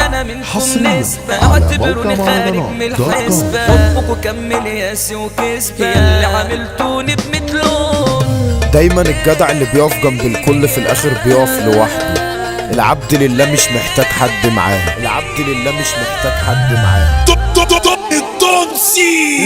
انا منكم نسبة، اعتبروني خارج من الحسبة. حبكوا كمل ياسي وكسبة، اللي عملتوني بمثلون. دايما الجدع اللي بيقف جنب الكل في الاخر بيقف لوحده. العبد لله مش محتاج حد معاه، العبد لله مش محتاج حد معاه.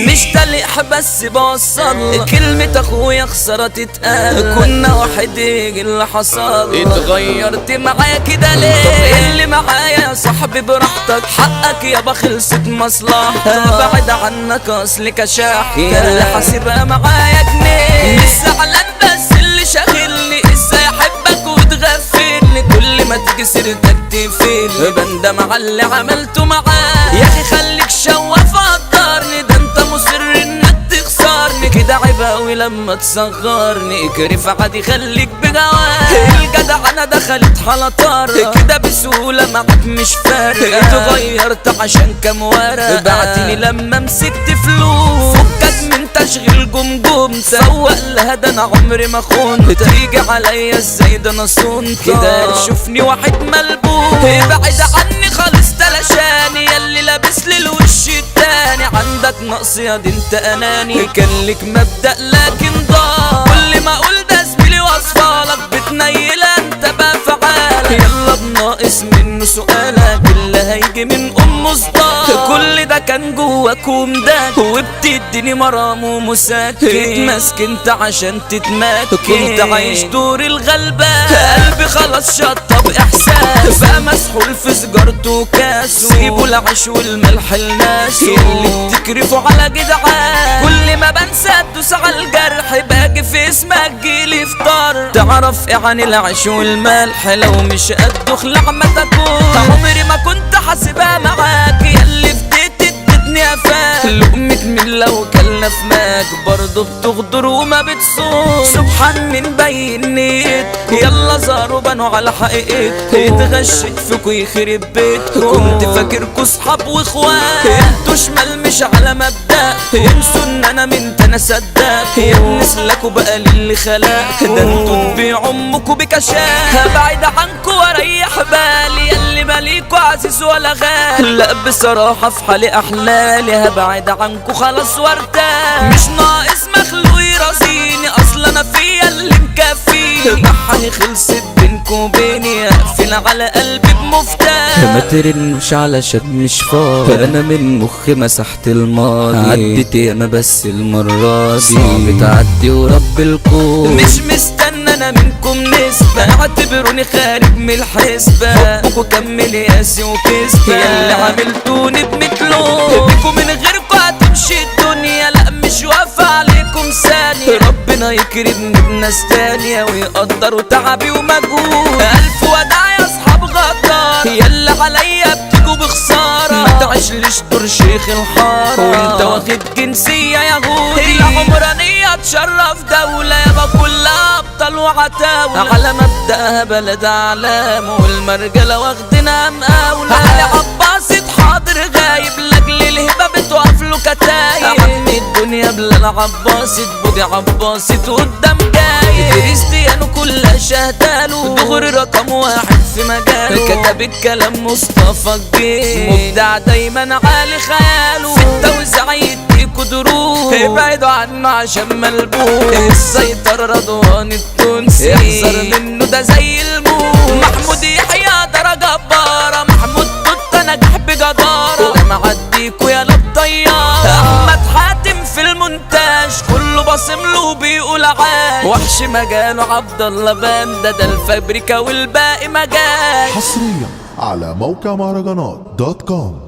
مش تلقح بس بوصل كلمة اخويا خسارة تتقال. كنا واحد يجي اللي حصل، اتغيرت معايا كده ليه؟ اللي معايا يا صاحبي براحتك، حقك يابا خلصت مصلحتك. بعد عنك اصل كشاح، اللي حاسبها معايا جنيه. مش زعلان بس اللي شاغلني ازاي احبك وتغفلني. كل ما تيجي سيرتك تقفلني بندم على اللي عملته معاك. يا اخي خليك شواف قدرني، ده انت مصر انك تخسرني. كده عيب اوي لما تصغرني، اجري عادي خليك بجواب. الجدع انا دخلت حالة طارة كده بسهولة معاك مش فارقة. اتغيرت عشان كام ورقة، بعتني لما مسكت فلوس. فكك من تشغيل جمجم، سوق لها ده انا عمري ما خنت. تيجي عليا ازاي ده انا صنت كده، شوفني واحد ملبوس. ابعد عني خالص تلاشاني، ياللي لابس لي الوش التاني. عندك نقص يا دي انت اناني، كان لك مبدأ لكن ضاع. كل ما اقول ده زميلي واصفالك بتنيل انت بقى فعالك. يلا بناقص منه سؤالك، اللي هيجي من ام صداع. كل ده كان جواك ومداك، وبتديني مرام ومسكن. ماسك انت عشان تتمكن، كنت عايش دور الغلبان. قلبي خلاص شطب احساس، بقى مسحول في سجارته وكاسه. سيبوا العيش والملح لناسه، اللي بتكرفوا على جدعان. كل ما بنسى ادوس على الجرح، باجي في اسمك جيلي فطار. تعرف ايه عن العيش والملح؟ لو مش قد اخلع ما تكون. عمري ما كنت حاسبها معاك، ياللي فديت ادتني افاك. لقمة من لو كلنا في ماك، برضه بتغدر وما بتصون. سبحان من بين نيت، يلا زاروا بنوا على حقيقتكم. اتغشيت فيكوا يخرب بيتكم، كنت فاكركوا صحاب واخوات. انتوا شمال مش على مبدأ، انسوا ان انا من انا صدق. يا ابن سلاكوا بقى للي خلاك، ده انتوا تبيعوا امكوا بكشاف. هبعد عنكوا واريح بالي، ياللي ماليكوا عزيز ولا غالي. لا بصراحة في حالي احلالي، هبعد عنكوا خلاص وارتاح. مش ناقص مخلوق يرازيني، اصلا انا فيا اللي مكفيني. بحني خلصت بينكوا وبيني، اقفل على قلبي بمفتاح. ما ترنش علشان مش فاضي، انا من مخي مسحت الماضي. عدت ياما بس المرة دي صعب تعدي ورب الكون. مش مستنى انا منكم نسبة، اعتبروني خارج من الحسبة. حبكوا كمل ياسي وكسبة، ياللي عملتوني بمثلون. بيكوا من غيركوا هتمشي الدنيا، لا مش واقفة عليكم ثانية. ربنا يكرمني بناس تانية، ويقدروا تعبي ومجهود. الف وداع يا اصحاب غدار، ياللي عليا بتيجوا بخسارة. ما تعيشليش دور شيخ الحارة، وانت واخد جنسية يهودي. العمرانية تشرف دولة، يابا كلها ابطال وعتاولة. على مبدأها بلد اعلام، والمرجلة واخدينها مقاولة. علي عباس حاضر غايب، لاجل الهبة بتوقف له كتايب. عمي الدنيا بلال عباس، بودي عباس قدام جاي. كريستيانو كلها شهداله، دغري رقم واحد في مجاله. كتب الكلام مصطفى الجيل، مبدع دايما عالي خياله. في التوزيع يديكوا دروس، ابعدوا عنه عشان ملبوس. السيطرة رضوان التونسي، احذر منه ده زي الموت. محمود يحيى درجة جبارة، محمود توت نجح بجدارة. ده معديكوا يا للطيارة. احمد حاتم في المونتاج، كله باصمله وبيقول عاش. وحش مجاله عبد الله باندا، ده الفابريكا والباقي مجال. حصريا على موقع مهرجانات دوت كوم.